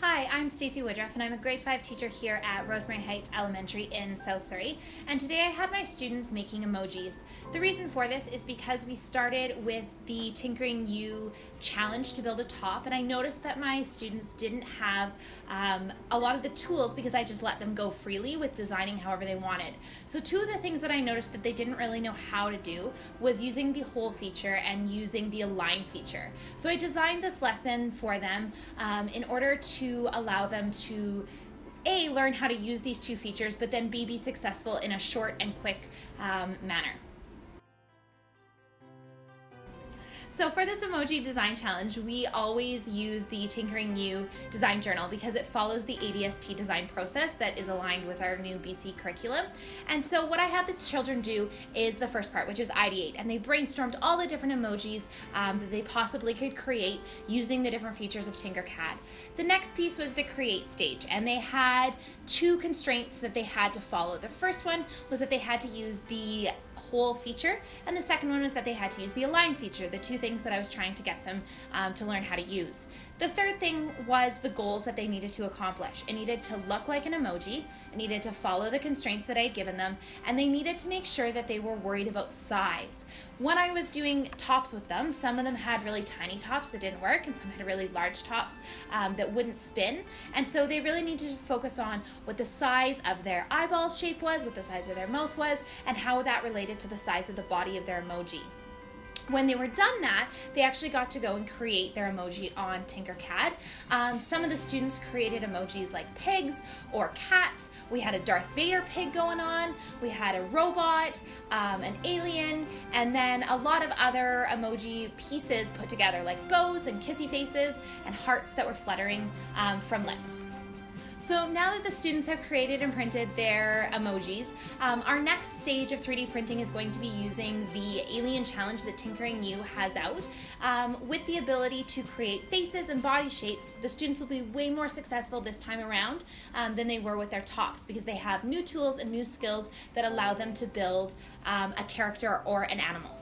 Hi, I'm Staci Woodruff and I'm a grade 5 teacher here at Rosemary Heights Elementary in South Surrey, and today I had my students making emojis. The reason for this is because we started with the Tinkering You challenge to build a top, and I noticed that my students didn't have a lot of the tools because I just let them go freely with designing however they wanted. So two of the things that I noticed that they didn't really know how to do was using the whole feature and using the align feature. So I designed this lesson for them in order to allow them to learn how to use these two features, but then be successful in a short and quick manner. So for this emoji design challenge, we always use the Tinkering You design journal because it follows the ADST design process that is aligned with our new BC curriculum. And so what I had the children do is the first part, which is ideate, and they brainstormed all the different emojis that they possibly could create using the different features of Tinkercad. The next piece was the create stage, and they had two constraints that they had to follow. The first one was that they had to use the whole feature, and the second one was that they had to use the align feature, the two things that I was trying to get them to learn how to use. The third thing was the goals that they needed to accomplish. It needed to look like an emoji, it needed to follow the constraints that I had given them, and they needed to make sure that they were worried about size. When I was doing tops with them, some of them had really tiny tops that didn't work, and some had really large tops that wouldn't spin, and so they really needed to focus on what the size of their eyeball shape was, what the size of their mouth was, and how that related to the size of the body of their emoji. When they were done that, they actually got to go and create their emoji on Tinkercad. Some of the students created emojis like pigs or cats. We had a Darth Vader pig going on. We had a robot, an alien, and then a lot of other emoji pieces put together like bows and kissy faces and hearts that were fluttering from lips. So now that the students have created and printed their emojis, our next stage of 3D printing is going to be using the Alien Challenge that Tinkering You has out. With the ability to create faces and body shapes, the students will be way more successful this time around than they were with their tops, because they have new tools and new skills that allow them to build a character or an animal.